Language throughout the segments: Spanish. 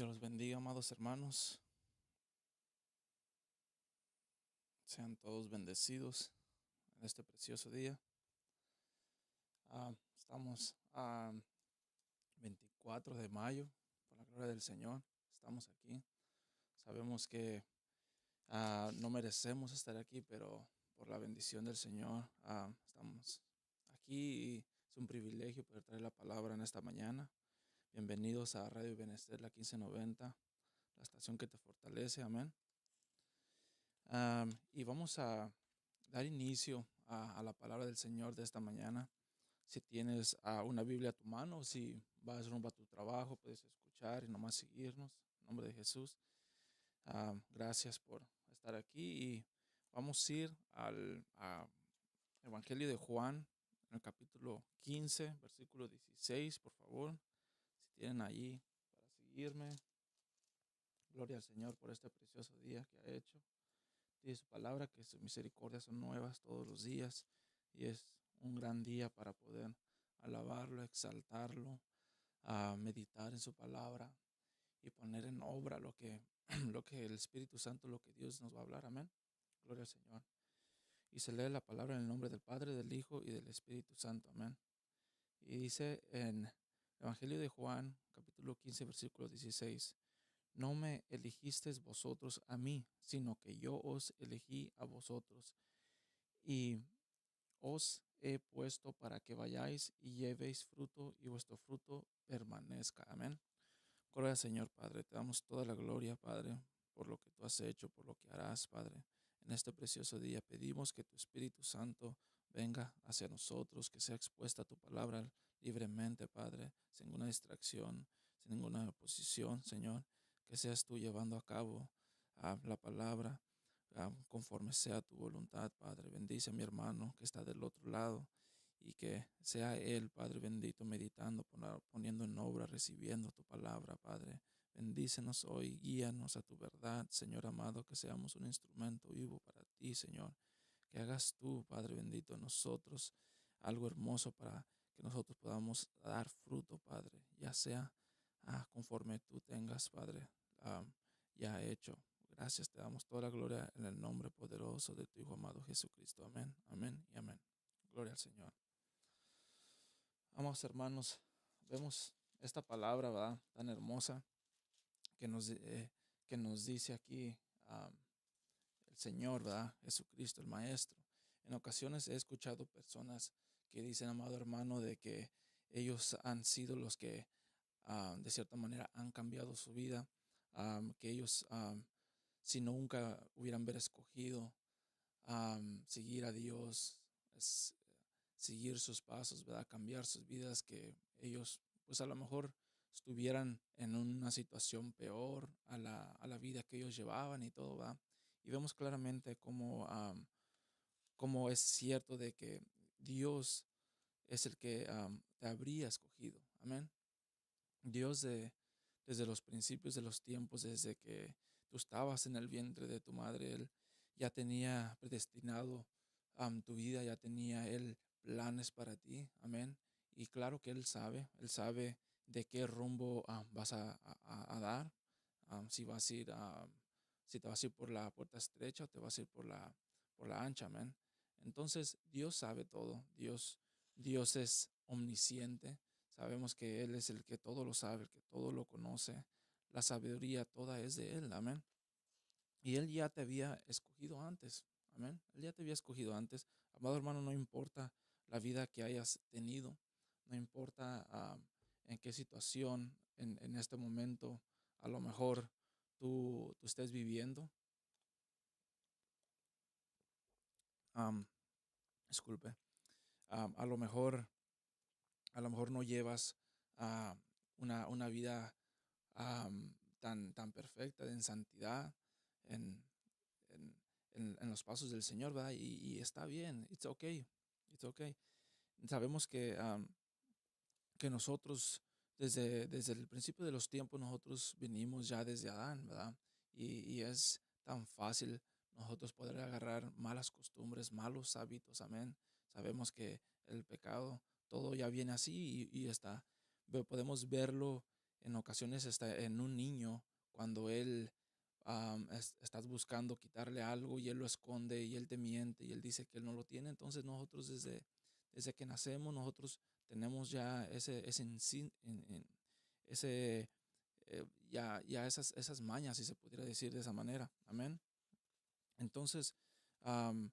Dios los bendiga, amados hermanos. Sean todos bendecidos en este precioso día. Estamos a 24 de mayo, por la gloria del Señor. Estamos aquí. Sabemos que no merecemos estar aquí, pero por la bendición del Señor estamos aquí y es un privilegio poder traer la palabra en esta mañana. Bienvenidos a Radio Bienestar, la 1590, la estación que te fortalece. Amén. Y vamos a dar inicio a la palabra del Señor de esta mañana. Si tienes una Biblia a tu mano, si vas rumbo a tu trabajo, puedes escuchar y nomás seguirnos. En nombre de Jesús. Gracias por estar aquí y vamos a ir al Evangelio de Juan, en el capítulo 15, versículo 16, por favor. Si tienen allí para seguirme. Gloria al Señor por este precioso día que ha hecho. Dice su palabra que sus misericordias son nuevas todos los días y es un gran día para poder alabarlo, exaltarlo, meditar en su palabra y poner en obra lo que, lo que el Espíritu Santo, lo que Dios nos va a hablar. Amén. Gloria al Señor. Y se lee la palabra en el nombre del Padre, del Hijo y del Espíritu Santo. Amén. Y dice en el Evangelio de Juan, capítulo 15, versículo 16. No me elegisteis vosotros a mí, sino que yo os elegí a vosotros y os he puesto para que vayáis y llevéis fruto y vuestro fruto permanezca. Amén. Gloria al Señor, Padre. Te damos toda la gloria, Padre, por lo que tú has hecho, por lo que harás, Padre. En este precioso día pedimos que tu Espíritu Santo venga hacia nosotros, que sea expuesta tu palabra libremente, Padre, sin ninguna distracción, sin ninguna oposición, Señor. Que seas tú llevando a cabo la palabra conforme sea tu voluntad, Padre. Bendice a mi hermano que está del otro lado y que sea Él, Padre bendito, meditando, poniendo en obra, recibiendo tu palabra, Padre. Bendícenos hoy, guíanos a tu verdad, Señor amado, que seamos un instrumento vivo para ti, Señor. Que hagas tú, Padre bendito, en nosotros algo hermoso para que nosotros podamos dar fruto, Padre, ya sea conforme tú tengas, Padre, ya hecho. Gracias, te damos toda la gloria en el nombre poderoso de tu Hijo amado Jesucristo. Amén, amén y amén. Gloria al Señor. Amados hermanos, vemos esta palabra, ¿verdad?, tan hermosa que nos dice aquí el Señor, ¿verdad?, Jesucristo, el Maestro. En ocasiones he escuchado personas que dicen, amado hermano, de que ellos han sido los que de cierta manera han cambiado su vida, que ellos si nunca hubieran ver escogido seguir a Dios, seguir sus pasos, ¿verdad? Cambiar sus vidas, que ellos pues a lo mejor estuvieran en una situación peor a la vida que ellos llevaban y todo, ¿verdad? Y vemos claramente cómo es cierto de que Dios es el que te habría escogido. Amén. Dios desde los principios de los tiempos, desde que tú estabas en el vientre de tu madre, Él ya tenía predestinado tu vida, ya tenía Él planes para ti. Amén. Y claro que Él sabe de qué rumbo vas a dar. Si vas a ir, si te vas a ir por la puerta estrecha o te vas a ir por la ancha. Amén. Entonces, Dios sabe todo. Dios es omnisciente. Sabemos que Él es el que todo lo sabe, el que todo lo conoce. La sabiduría toda es de Él, amén. Y Él ya te había escogido antes, amén. Él ya te había escogido antes. Amado hermano, no importa la vida que hayas tenido, no importa en qué situación en este momento a lo mejor tú estés viviendo. Am, disculpe. Am, a lo mejor, a lo mejor no llevas una vida tan perfecta, en santidad, en, en los pasos del Señor, ¿verdad? Y está bien, it's okay. Sabemos que nosotros, desde el principio de los tiempos, nosotros venimos ya desde Adán, ¿verdad? Y es tan fácil nosotros poder agarrar malas costumbres, malos hábitos, amén. Sabemos que el pecado, todo ya viene así y está, podemos verlo en ocasiones está en un niño cuando él estás buscando quitarle algo y él lo esconde y él te miente y él dice que él no lo tiene. Entonces nosotros desde que nacemos, nosotros tenemos ya ese ya esas mañas, si se pudiera decir de esa manera. Amén. Entonces, am,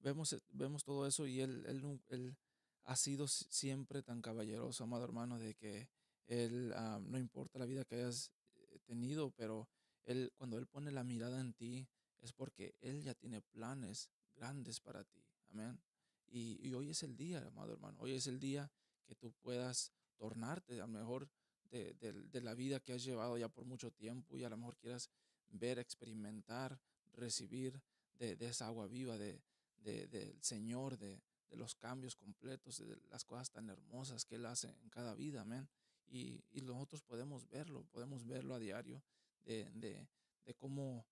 vemos todo eso y él ha sido siempre tan caballeroso, amado hermano, de que él, no importa la vida que hayas tenido, pero cuando él pone la mirada en ti, es porque él ya tiene planes grandes para ti. Amén. Y hoy es el día, amado hermano, hoy es el día que tú puedas tornarte a lo mejor de la vida que has llevado ya por mucho tiempo y a lo mejor quieras ver, experimentar, recibir de esa agua viva del Señor, de los cambios completos, de las cosas tan hermosas que Él hace en cada vida, amén. Y nosotros podemos verlo a diario, de cómo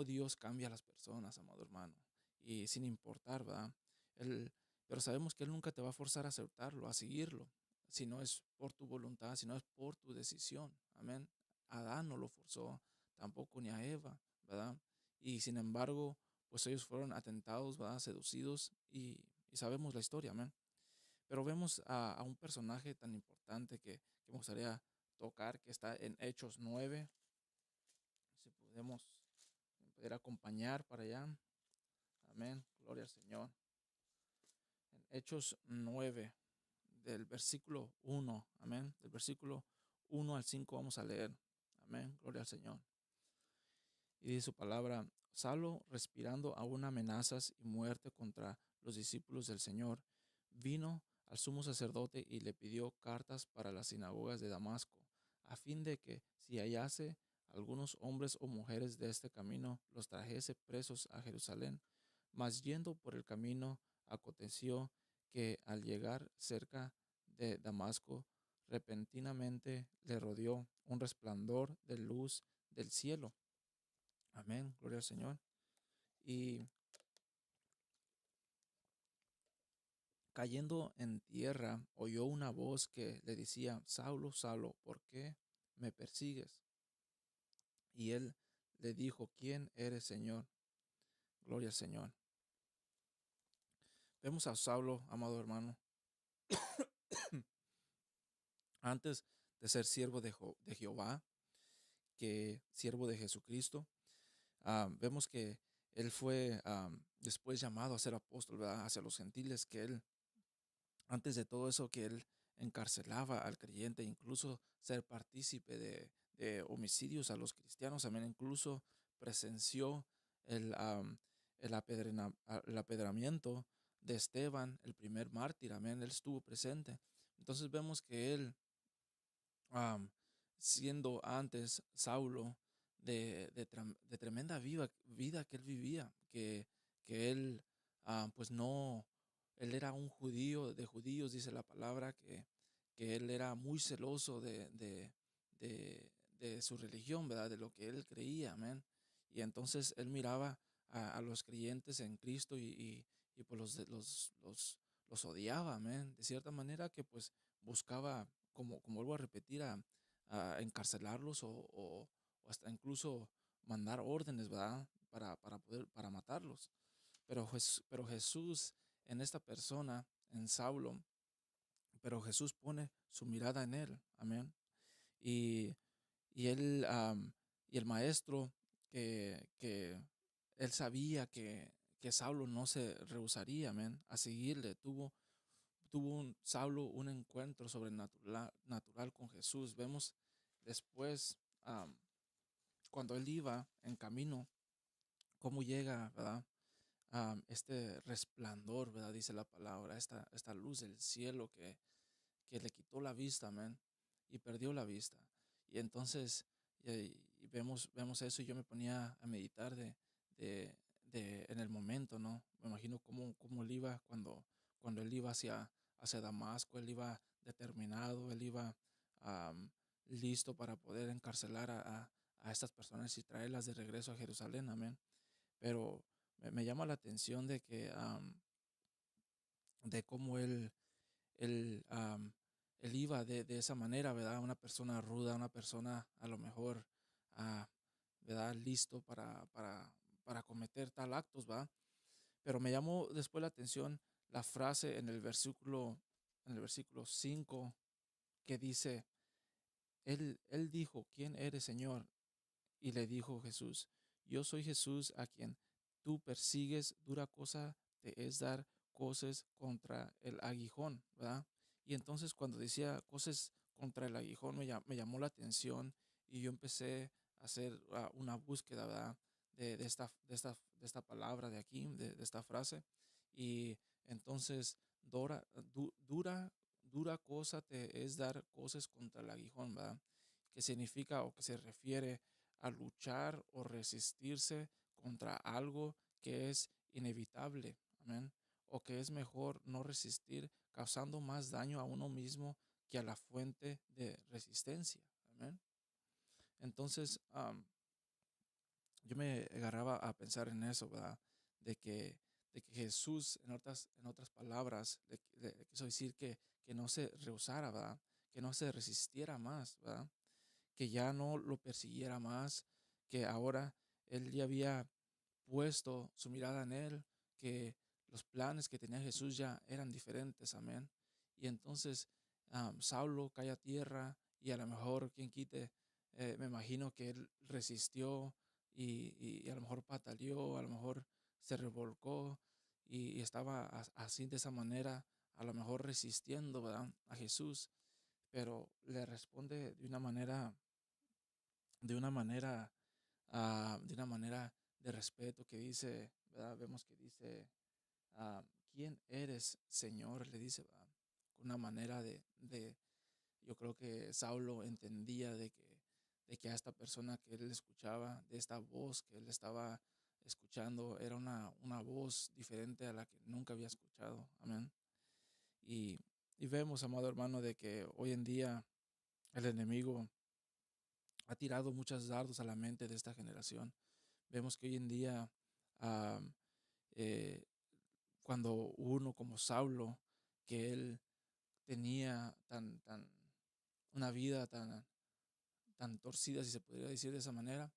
Dios cambia a las personas, amado hermano, y sin importar, ¿verdad? Él, pero sabemos que Él nunca te va a forzar a aceptarlo, a seguirlo, si no es por tu voluntad, si no es por tu decisión, amén. Adán no lo forzó, tampoco ni a Eva, ¿verdad? Y sin embargo, pues ellos fueron atentados, ¿verdad? Seducidos y sabemos la historia, amén. Pero vemos a un personaje tan importante que me gustaría tocar, que está en Hechos 9. Si podemos poder acompañar para allá. Amén. Gloria al Señor. En Hechos 9, del versículo 1. Amén. Del versículo 1 al 5 vamos a leer. Amén. Gloria al Señor. Y dice su palabra: Saulo, respirando aún amenazas y muerte contra los discípulos del Señor, vino al sumo sacerdote y le pidió cartas para las sinagogas de Damasco, a fin de que, si hallase algunos hombres o mujeres de este camino, los trajese presos a Jerusalén. Mas yendo por el camino, aconteció que al llegar cerca de Damasco, repentinamente le rodeó un resplandor de luz del cielo. Amén, gloria al Señor. Y cayendo en tierra, oyó una voz que le decía: Saulo, Saulo, ¿por qué me persigues? Y él le dijo: ¿Quién eres, Señor? Gloria al Señor. Vemos a Saulo, amado hermano, antes de ser siervo de Jehová, que siervo de Jesucristo. Vemos que él fue después llamado a ser apóstol, ¿verdad? Hacia los gentiles, que él, antes de todo eso, que él encarcelaba al creyente, incluso ser partícipe de homicidios a los cristianos. También incluso presenció el apedramiento de Esteban, el primer mártir. Amén, él estuvo presente. Entonces vemos que él, am, siendo antes Saulo, de tremenda vida que él vivía, que él, pues no, él era un judío de judíos, dice la palabra, que él era muy celoso de su religión, ¿verdad? De lo que él creía, amén. Y entonces él miraba a los creyentes en Cristo y pues los odiaba, amén. De cierta manera que pues buscaba, como vuelvo a repetir, a encarcelarlos o hasta incluso mandar órdenes, ¿verdad? Para matarlos. Pero Jesús en esta persona, en Saulo, pero Jesús pone su mirada en él, amén. Y, y él, y el maestro, que él sabía que Saulo no se rehusaría, amén, a seguirle, tuvo Saulo un encuentro sobrenatural natural con Jesús. Vemos después, cuando él iba en camino, cómo llega, ¿verdad? Este resplandor, ¿verdad? Dice la palabra, esta luz del cielo que le quitó la vista, amén, y perdió la vista. Y entonces y vemos eso y yo me ponía a meditar en el momento, ¿no? Me imagino cómo él iba cuando él iba hacia Damasco. Él iba determinado, él iba listo para poder encarcelar a estas personas y traerlas de regreso a Jerusalén, amén. Pero me llama la atención de cómo él él iba de esa manera, ¿verdad? Una persona ruda, una persona a lo mejor, ah, ¿verdad? Listo para cometer tal actos, ¿va? Pero me llamó después la atención la frase en el versículo 5 que dice, él dijo, ¿quién eres, Señor? Y le dijo Jesús, yo soy Jesús a quien tú persigues, dura cosa te es dar cosas contra el aguijón, ¿verdad? Y entonces cuando decía cosas contra el aguijón me llamó la atención y yo empecé a hacer una búsqueda, ¿verdad? De esta palabra de aquí, de esta frase. Y entonces, dura cosa te es dar cosas contra el aguijón, ¿verdad? Que significa o que se refiere a luchar o resistirse contra algo que es inevitable, amén, o que es mejor no resistir, causando más daño a uno mismo que a la fuente de resistencia, amén. Entonces, yo me agarraba a pensar en eso, ¿verdad? De que, de que Jesús, en otras palabras, le quiso decir que no se rehusara, ¿verdad? Que no se resistiera más, ¿verdad? Que ya no lo persiguiera más, que ahora él ya había puesto su mirada en él, que los planes que tenía Jesús ya eran diferentes, amén. Y entonces Saulo cae a tierra y a lo mejor, quien quite, me imagino que él resistió y a lo mejor pataleó, a lo mejor se revolcó y estaba así de esa manera, a lo mejor resistiendo, ¿verdad? A Jesús, pero le responde de una manera, de una manera de respeto que dice, ¿verdad? Vemos que dice, ¿quién eres, Señor? Le dice, ¿verdad? Con una manera yo creo que Saulo entendía de que a esta persona que él escuchaba, de esta voz que él estaba escuchando, era una voz diferente a la que nunca había escuchado, amén. Y, y vemos, amado hermano, de que hoy en día el enemigo ha tirado muchos dardos a la mente de esta generación. Vemos que hoy en día, am, eh, cuando uno como Saulo, que él tenía una vida tan torcida, si se podría decir de esa manera,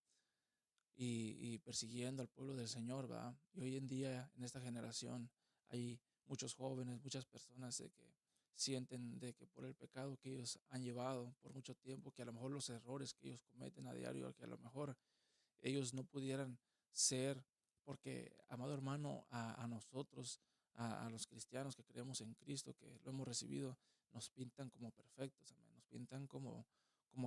y persiguiendo al pueblo del Señor, ¿va? Y hoy en día, en esta generación, hay muchos jóvenes, muchas personas de que sienten de que por el pecado que ellos han llevado por mucho tiempo, que a lo mejor los errores que ellos cometen a diario, que a lo mejor ellos no pudieran ser, porque, amado hermano, a nosotros, a los cristianos que creemos en Cristo, que lo hemos recibido, nos pintan como perfectos, amén. Nos pintan como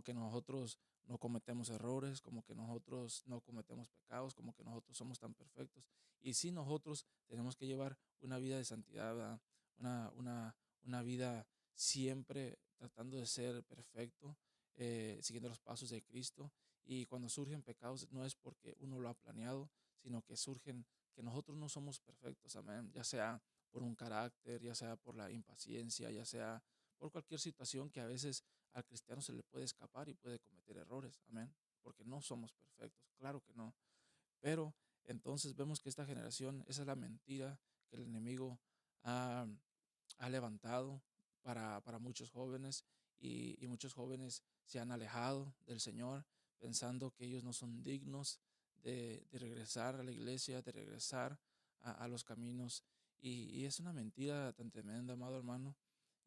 que nosotros no cometemos errores, como que nosotros no cometemos pecados, como que nosotros somos tan perfectos. Y sí, nosotros tenemos que llevar una vida de santidad, ¿verdad? Una vida siempre tratando de ser perfecto, siguiendo los pasos de Cristo. Y cuando surgen pecados no es porque uno lo ha planeado, sino que surgen que nosotros no somos perfectos, amén. Ya sea por un carácter, ya sea por la impaciencia, ya sea por cualquier situación que a veces al cristiano se le puede escapar y puede cometer errores, amén. Porque no somos perfectos, claro que no. Pero entonces vemos que esta generación, esa es la mentira que el enemigo ha, ha levantado para muchos jóvenes y muchos jóvenes se han alejado del Señor pensando que ellos no son dignos de regresar a la iglesia, de regresar a los caminos. Y es una mentira tan tremenda, amado hermano.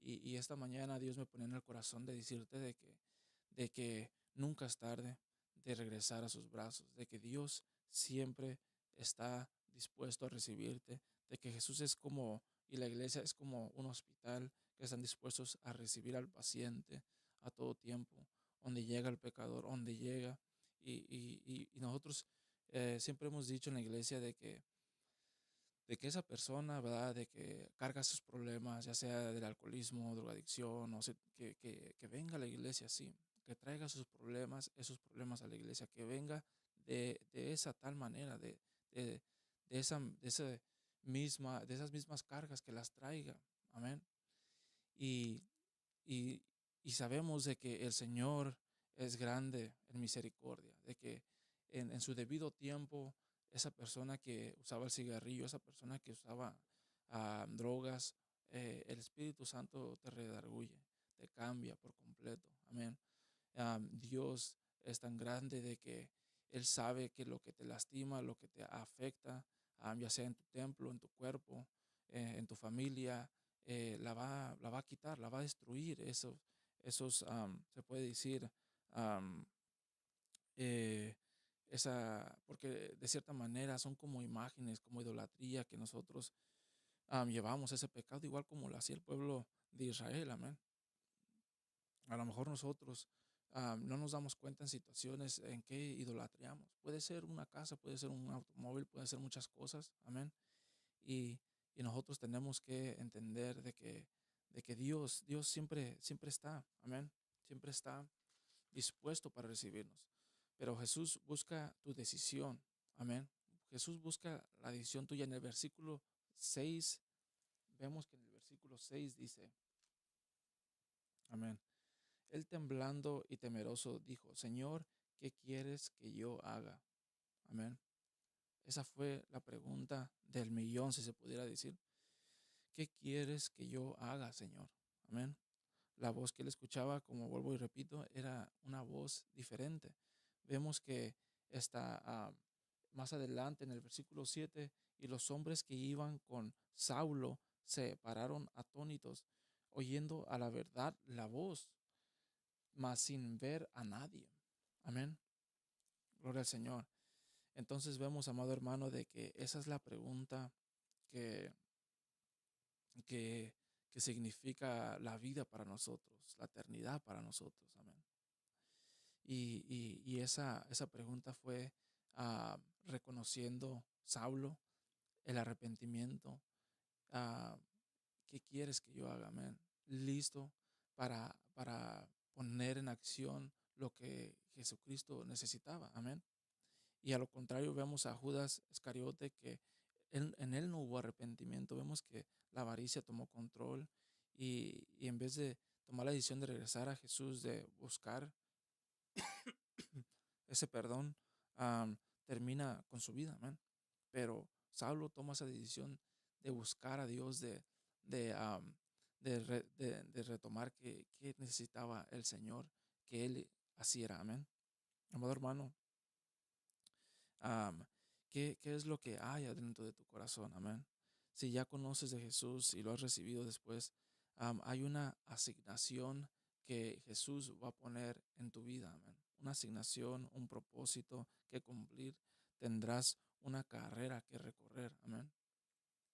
Y esta mañana Dios me ponía en el corazón de decirte de que nunca es tarde de regresar a sus brazos, de que Dios siempre está dispuesto a recibirte, de que Jesús es como, y la iglesia es como un hospital que están dispuestos a recibir al paciente a todo tiempo, donde llega el pecador, donde llega. Y nosotros siempre hemos dicho en la iglesia de que esa persona, ¿verdad? De que carga sus problemas, ya sea del alcoholismo, drogadicción, que venga a la iglesia así, que traiga sus problemas, esos problemas a la iglesia, que venga de esa tal manera, de, de esas mismas cargas que las traiga. Amén. Y, y, y sabemos de que el Señor es grande en misericordia, de que en su debido tiempo, esa persona que usaba el cigarrillo, esa persona que usaba drogas, el Espíritu Santo te redarguye, te cambia por completo. Amén. Dios es tan grande de que Él sabe que lo que te lastima, lo que te afecta, ya sea en tu templo, en tu cuerpo, en tu familia, la va a quitar, la va a destruir. Se puede decir, am, eh, porque de cierta manera son como imágenes, como idolatría que nosotros llevamos ese pecado, igual como lo hacía el pueblo de Israel. Amén. A lo mejor nosotros no nos damos cuenta en situaciones en que idolatriamos. Puede ser una casa, puede ser un automóvil, puede ser muchas cosas. Amén. Y, y nosotros tenemos que entender de que Dios siempre está. Amén. Siempre está dispuesto para recibirnos. Pero Jesús busca tu decisión. Amén. Jesús busca la decisión tuya. En el versículo 6 vemos que en el versículo 6 dice, amén. Él temblando y temeroso dijo, Señor, ¿qué quieres que yo haga? Amén. Esa fue la pregunta del millón, si se pudiera decir. ¿Qué quieres que yo haga, Señor? Amén. La voz que él escuchaba, como vuelvo y repito, era una voz diferente. Vemos que está más adelante en el versículo 7, y los hombres que iban con Saulo se pararon atónitos, oyendo a la verdad la voz, mas sin ver a nadie. Amén. Gloria al Señor. Entonces vemos, amado hermano, de que esa es la pregunta que, que, que significa la vida para nosotros, la eternidad para nosotros. Amén. Y esa pregunta fue reconociendo Saulo el arrepentimiento. ah, ¿Qué quieres que yo haga? Amén. Listo para poner en acción lo que Jesucristo necesitaba. Amén. Y a lo contrario, vemos a Judas Iscariote que en él no hubo arrepentimiento. Vemos que la avaricia tomó control y en vez de tomar la decisión de regresar a Jesús, de buscar ese perdón, termina con su vida. Amén. Pero Saulo toma esa decisión de buscar a Dios, de, am, de retomar que necesitaba el Señor, que Él así era. Amén. Amado hermano, am, ¿qué es lo que hay adentro de tu corazón? Amén. Si ya conoces de Jesús y lo has recibido después, hay una asignación que Jesús va a poner en tu vida. Amén. Una asignación, un propósito que cumplir. Tendrás una carrera que recorrer. Amén.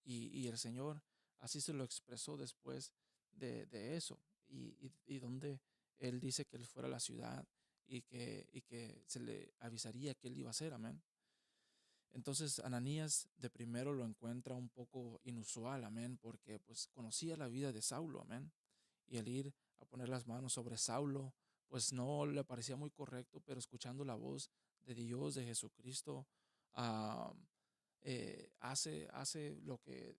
Y el Señor así se lo expresó después de eso. Y donde Él dice que Él fuera a la ciudad y que se le avisaría que Él iba a hacer. Amén. Entonces Ananías de primero lo encuentra un poco inusual, amén, porque pues conocía la vida de Saulo, amén, y el ir a poner las manos sobre Saulo, pues no le parecía muy correcto, pero escuchando la voz de Dios, de Jesucristo, ah, hace lo que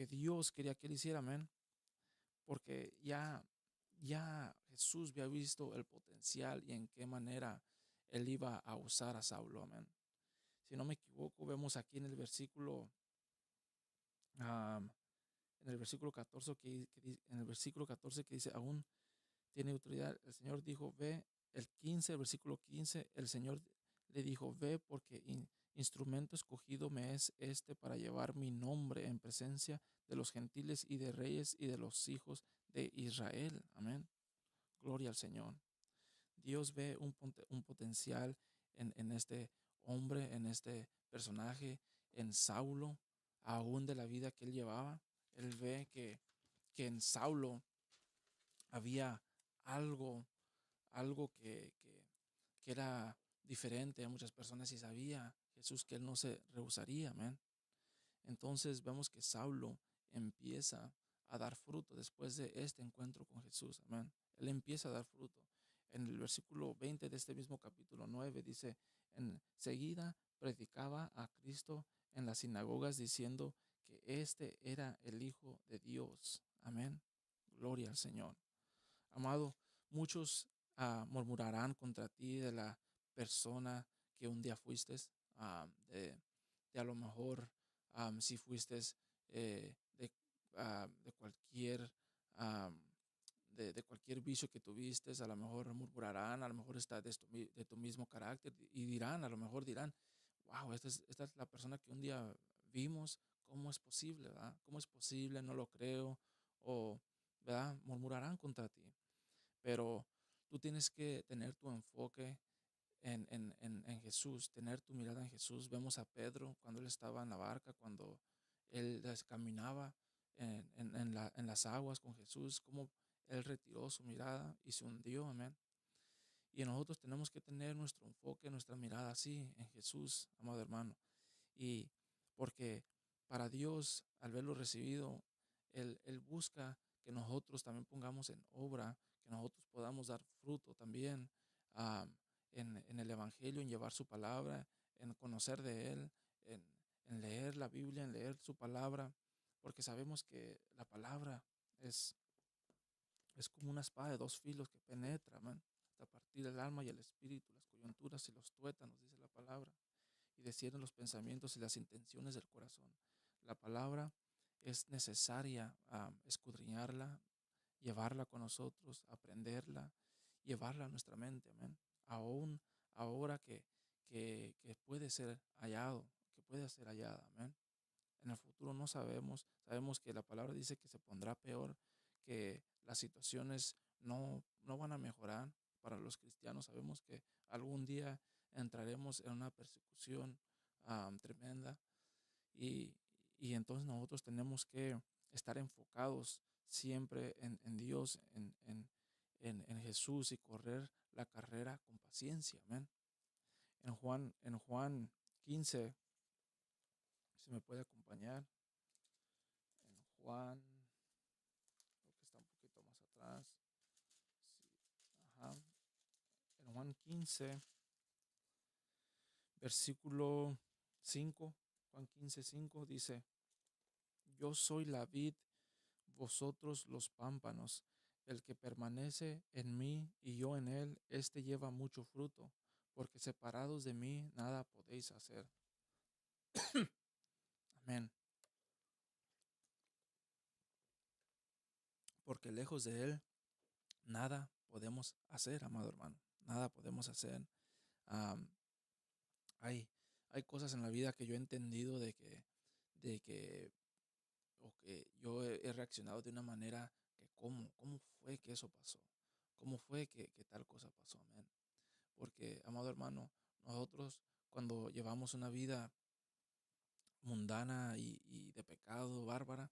Dios quería que él hiciera, amén, porque ya Jesús había visto el potencial y en qué manera él iba a usar a Saulo, amén. Si no me equivoco, vemos aquí am, en el versículo 14 en el versículo 14 que dice, aún tiene autoridad. El Señor dijo, ve, el versículo 15, el Señor le dijo, ve porque instrumento escogido me es este para llevar mi nombre en presencia de los gentiles y de reyes y de los hijos de Israel. Amén. Gloria al Señor. Dios ve un potencial en este hombre, en este personaje, en Saulo, aún de la vida que él llevaba. Él ve que en Saulo había algo, algo que era diferente a muchas personas y sabía Jesús que él no se rehusaría. Amén. Entonces vemos que Saulo empieza a dar fruto después de este encuentro con Jesús. Amén. Él empieza a dar fruto. En el versículo 20 de este mismo capítulo 9 dice, enseguida predicaba a Cristo en las sinagogas diciendo que este era el Hijo de Dios. Amén. Gloria al Señor. Amado, muchos murmurarán contra ti de la persona que un día fuiste, de a lo mejor si fuiste de cualquier de cualquier vicio que tuviste, a lo mejor murmurarán, a lo mejor está de tu mismo carácter y dirán, a lo mejor dirán, wow, esta es la persona que un día vimos, ¿cómo es posible, verdad? ¿Cómo es posible? No lo creo, o, ¿verdad? Murmurarán contra ti, pero tú tienes que tener tu enfoque en Jesús, tener tu mirada en Jesús. Vemos a Pedro cuando él estaba en la barca, cuando él caminaba en las aguas con Jesús, como él retiró su mirada y se hundió, amén. Y nosotros tenemos que tener nuestro enfoque, nuestra mirada así en Jesús, amado hermano. Y porque para Dios, al verlo recibido, Él busca que nosotros también pongamos en obra, que nosotros podamos dar fruto también en el Evangelio, en llevar su palabra, en conocer de Él, en leer la Biblia, en leer su palabra, porque sabemos que la palabra es, es como una espada de dos filos que penetra, man, hasta partir el alma y el espíritu, las coyunturas y los tuétanos, dice la palabra, y discierne los pensamientos y las intenciones del corazón. La palabra es necesaria escudriñarla, llevarla con nosotros, aprenderla, llevarla a nuestra mente, amén. Aún ahora que puede ser hallado, que puede ser hallada, amén. En el futuro no sabemos, sabemos que la palabra dice que se pondrá peor, que las situaciones no van a mejorar para los cristianos. Sabemos que algún día entraremos en una persecución tremenda y, y entonces nosotros tenemos que estar enfocados siempre en Dios, en Jesús y correr la carrera con paciencia. Amén. En Juan 15, si me puede acompañar, en Juan, creo que está un poquito más atrás. Sí, ajá. En Juan 15, versículo 5, Juan 15, 5 dice, yo soy la vid, vosotros los pámpanos. El que permanece en mí y yo en él, éste lleva mucho fruto, porque separados de mí nada podéis hacer. Amén. Porque lejos de él nada podemos hacer, amado hermano. Nada podemos hacer. Am, hay, hay cosas en la vida que yo he entendido de que, o que yo he reaccionado de una manera que cómo fue que eso pasó. ¿Cómo fue que tal cosa pasó? Amén. Porque, amado hermano, nosotros cuando llevamos una vida mundana y de pecado, bárbara,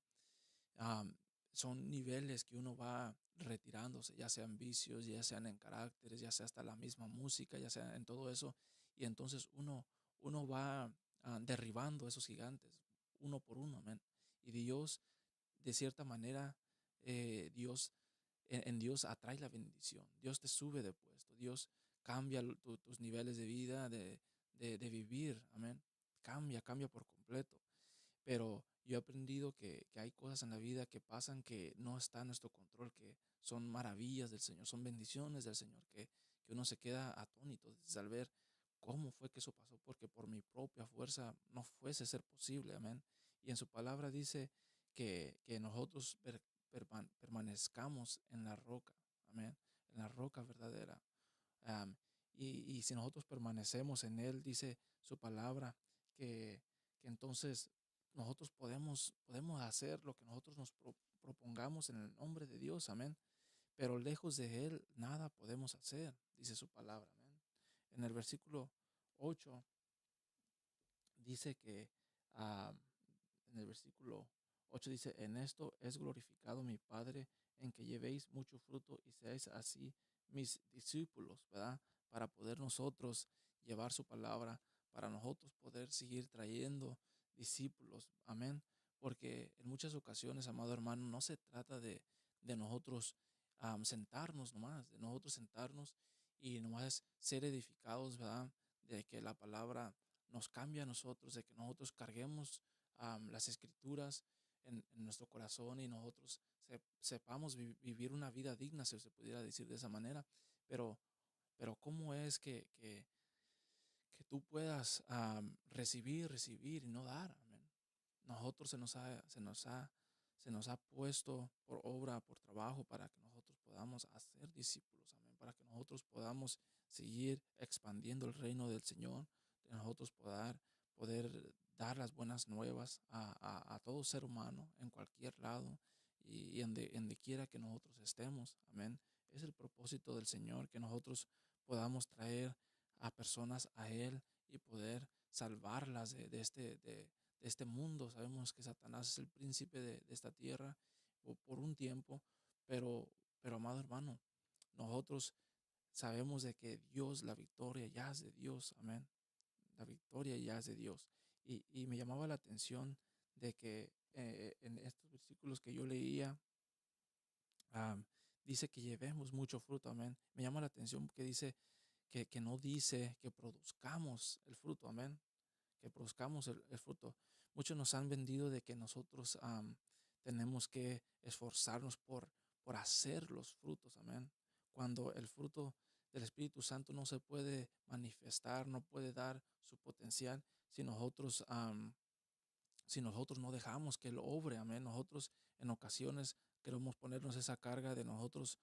am, son niveles que uno va retirándose, ya sean vicios, ya sean en caracteres, ya sea hasta la misma música, ya sea en todo eso. Y entonces uno va derribando esos gigantes, uno por uno, amén. Y Dios, de cierta manera, Dios, en Dios atrae la bendición. Dios te sube de puesto. Dios cambia tus niveles de vida, de vivir, amén. Cambia por completo. Pero yo he aprendido que hay cosas en la vida que pasan que no está en nuestro control, que son maravillas del Señor, son bendiciones del Señor, que uno se queda atónito al ver cómo fue que eso pasó, porque por mi propia fuerza no fuese a ser posible, amén. Y en su palabra dice que nosotros permanezcamos en la roca, amén, en la roca verdadera. Am, y si nosotros permanecemos en Él, dice su palabra, que, que entonces nosotros podemos hacer lo que nosotros nos propongamos en el nombre de Dios, amén. Pero lejos de Él, nada podemos hacer, dice su palabra, amén. En el versículo 8 dice que, ah, en el versículo 8 dice, en esto es glorificado mi Padre, en que llevéis mucho fruto y seáis así mis discípulos, ¿verdad? Para poder nosotros llevar su palabra, para nosotros poder seguir trayendo discípulos, amén. Porque en muchas ocasiones, amado hermano, no se trata de nosotros sentarnos nomás, de nosotros sentarnos y nomás ser edificados, ¿verdad? De que la palabra nos cambia a nosotros, de que nosotros carguemos las escrituras en nuestro corazón y nosotros sepamos vivir una vida digna, si se pudiera decir de esa manera. Pero, pero ¿cómo es que tú puedas recibir y no dar? Amén. Nosotros se nos ha puesto por obra, por trabajo, para que nosotros podamos hacer discípulos, amén, para que nosotros podamos seguir expandiendo el reino del Señor, de nosotros poder dar las buenas nuevas a todo ser humano en cualquier lado y en donde quiera que nosotros estemos, amén. Es el propósito del Señor que nosotros podamos traer a personas a Él y poder salvarlas de este mundo. Sabemos que Satanás es el príncipe de esta tierra por un tiempo, pero amado hermano, nosotros sabemos de que Dios, la victoria ya es de Dios, amén. La victoria ya es de Dios. Y me llamaba la atención de que en estos versículos que yo leía, am, dice que llevemos mucho fruto, amén. Me llama la atención que dice que no dice que produzcamos el fruto, amén, que produzcamos el fruto. Muchos nos han vendido de que nosotros tenemos que esforzarnos por hacer los frutos, amén. Cuando el fruto del Espíritu Santo no se puede manifestar, no puede dar su potencial si nosotros no dejamos que Él obre, amén. Nosotros en ocasiones queremos ponernos esa carga de nosotros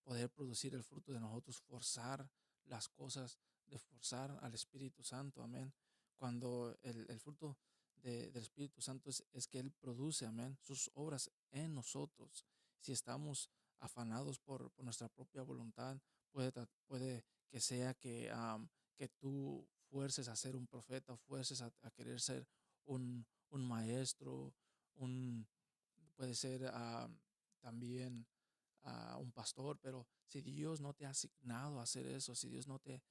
poder producir el fruto, de nosotros forzar las cosas, de forzar al Espíritu Santo, amén. Cuando el fruto del Espíritu Santo es que Él produce, amén, sus obras en nosotros. Si estamos afanados por nuestra propia voluntad, puede que sea que tú fuerces a ser un profeta, fuerces a querer ser un maestro, un, puede ser también un pastor, pero si Dios no te ha asignado a hacer eso, si Dios no te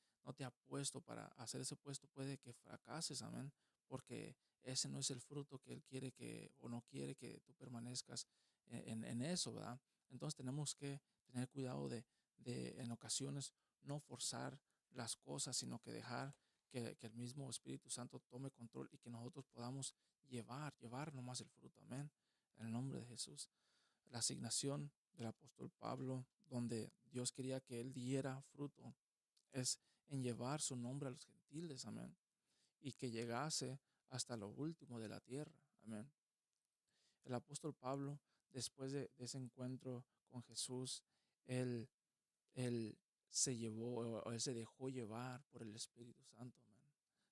ha puesto para hacer ese puesto, puede que fracases, amén, porque ese no es el fruto que Él quiere o no quiere que tú permanezcas en eso, ¿verdad? Entonces tenemos que tener cuidado de en ocasiones no forzar las cosas, sino que dejar que el mismo Espíritu Santo tome control y que nosotros podamos llevar nomás el fruto. Amén. En el nombre de Jesús. La asignación del apóstol Pablo, donde Dios quería que él diera fruto, es en llevar su nombre a los gentiles. Amén. Y que llegase hasta lo último de la tierra. Amén. El apóstol Pablo, después de ese encuentro con Jesús, él él se llevó o él se dejó llevar por el Espíritu Santo, man.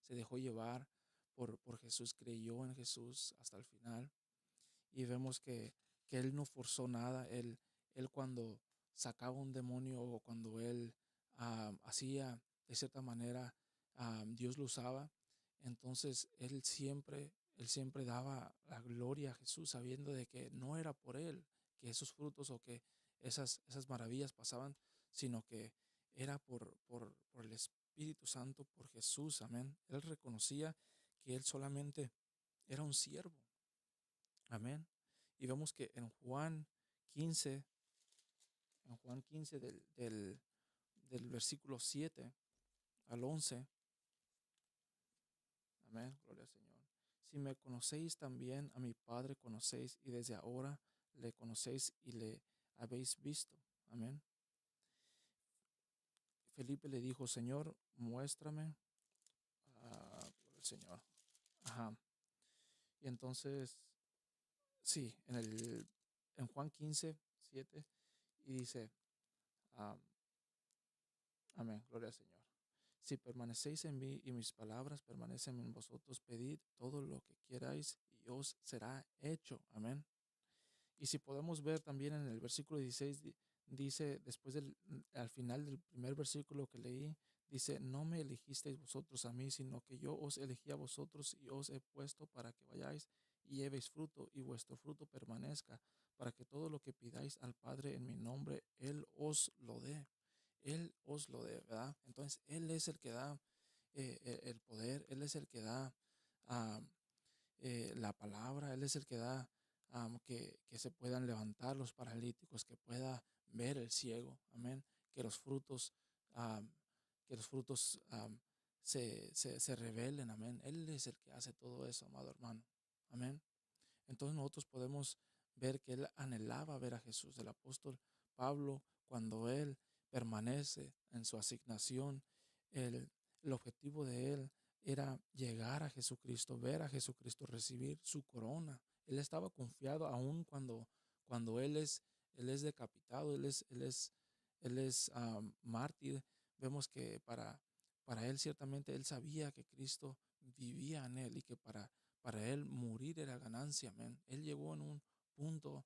Se dejó llevar por Jesús, creyó en Jesús hasta el final. Y vemos que él no forzó nada. Él cuando sacaba un demonio o cuando él hacía de cierta manera, Dios lo usaba. Entonces él siempre daba la gloria a Jesús, sabiendo de que no era por él que esos frutos o que esas maravillas pasaban, sino que era por el Espíritu Santo, por Jesús. Amén. Él reconocía que él solamente era un siervo. Amén. Y vemos que quince, en Juan 15 del versículo 7 al 11, amén, gloria al Señor. Si me conocéis también, a mi Padre conocéis, y desde ahora le conocéis y le habéis visto. Amén. Felipe le dijo, Señor, muéstrame. Gloria al Señor. Ajá. Y entonces, sí, en Juan 15 7 y dice, ah, amén, gloria al Señor. Si permanecéis en mí y mis palabras permanecen en vosotros, pedid todo lo que queráis y os será hecho. Amén. Y si podemos ver también en el versículo 16, dice, al final del primer versículo que leí, dice, no me elegisteis vosotros a mí, sino que yo os elegí a vosotros y os he puesto para que vayáis y llevéis fruto y vuestro fruto permanezca, para que todo lo que pidáis al Padre en mi nombre, Él os lo dé. Él os lo dé, ¿verdad? Entonces, Él es el que da el poder, Él es el que da ah, la palabra, Él es el que da que se puedan levantar los paralíticos, que pueda ver el ciego, amén, que los frutos, am, que los frutos se revelen, amén. Él es el que hace todo eso, amado hermano, amén. Entonces nosotros podemos ver que él anhelaba ver a Jesús. El apóstol Pablo, cuando él permanece en su asignación, el objetivo de él era llegar a Jesucristo, ver a Jesucristo, recibir su corona. Él estaba confiado aún cuando él Él es decapitado, él es mártir. Vemos que para él ciertamente él sabía que Cristo vivía en él y que para él morir era ganancia, amén. Él llegó en un punto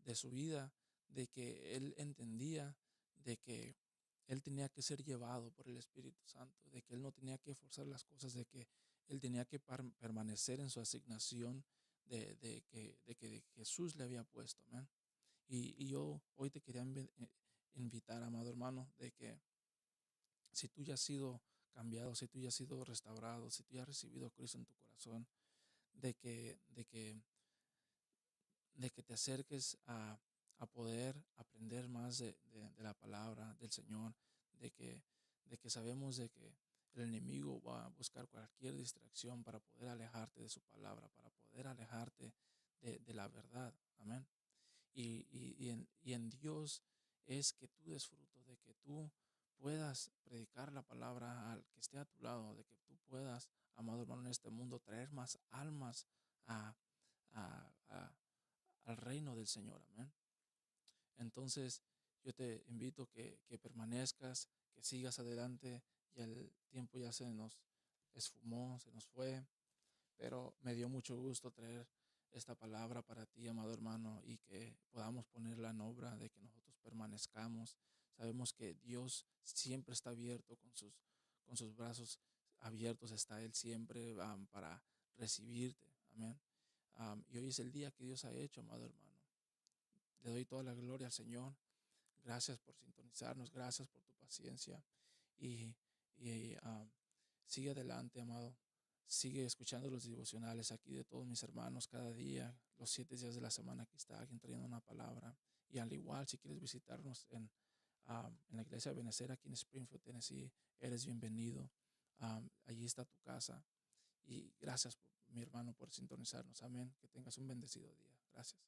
de su vida de que él entendía de que él tenía que ser llevado por el Espíritu Santo, de que él no tenía que forzar las cosas, de que él tenía que permanecer en su asignación de que Jesús le había puesto, amén. Y yo hoy te quería invitar, amado hermano, de que si tú ya has sido cambiado, si tú ya has sido restaurado, si tú ya has recibido a Cristo en tu corazón, de que, de que, de que te acerques a poder aprender más de la palabra del Señor, de que, de que sabemos de que el enemigo va a buscar cualquier distracción para poder alejarte de su palabra, para poder alejarte de la verdad. Amén. Y en Dios es que tú des fruto, de que tú puedas predicar la palabra al que esté a tu lado, de que tú puedas, amado hermano, en este mundo traer más almas a, a- a- al reino del Señor. Amén. Entonces, yo te invito que permanezcas, que sigas adelante. Y el tiempo ya se nos esfumó, se nos fue, pero me dio mucho gusto traer esta palabra para ti, amado hermano, y que podamos ponerla en obra, de que nosotros permanezcamos. Sabemos que Dios siempre está abierto con sus brazos abiertos, está Él siempre para recibirte. Amén. Y hoy es el día que Dios ha hecho, amado hermano. Le doy toda la gloria al Señor. Gracias por sintonizarnos, gracias por tu paciencia. Y, y sigue adelante, amado. Sigue escuchando los devocionales aquí de todos mis hermanos cada día, los 7 días de la semana. Aquí está alguien trayendo una palabra. Y al igual, si quieres visitarnos en la iglesia de Benecer, aquí en Springfield, Tennessee, eres bienvenido. Allí está tu casa. Y gracias, mi hermano, por sintonizarnos. Amén. Que tengas un bendecido día. Gracias.